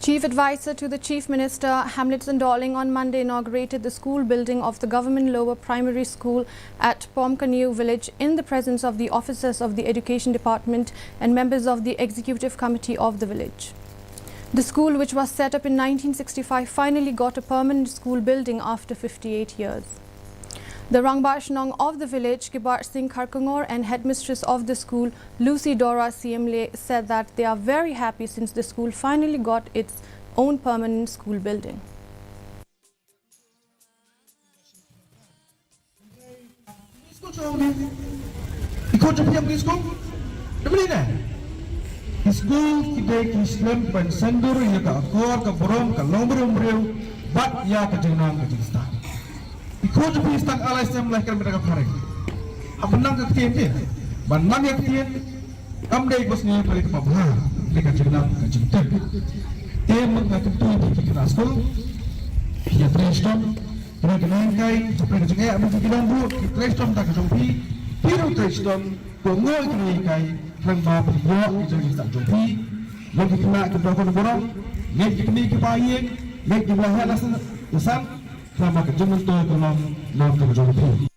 Chief Advisor to the Chief Minister, Hamilton Darling, on Monday inaugurated the school building of the Government Lower Primary School at Pomkaniew village in the presence of the officers of the Education Department and members of the Executive Committee of the village. The school, which was set up in 1965, finally got a permanent school building after 58 years. The Rangbashnong of the village, Kibar Singh Kharkangor, and headmistress of the school, Lucy Dora Siemle, said that they are very happy since the school finally got its own permanent school building. School kita Islam pen sandur ya ka akor ka borom ka lombrem breu bat ya ka jenang ka jista. Ikut tu pisang alai sem lahir mereka pareng. Abang ka kien dia. Banang ya kien amdai bosnya pada ke pabha mereka jenang ka jista. Tem ka tu di kita school. Ya trestom mereka nangkai sampai ke jengai abang kita bu trestom tak jompi. Piru trestom pengoi kini kai Rang ba berbuat di jalan tak jumpi, lagi kena ke belakang borong, mek kini ke payeng, mek di belakang lasan, lasan, sama ke jalan tu dalam ke jumpi.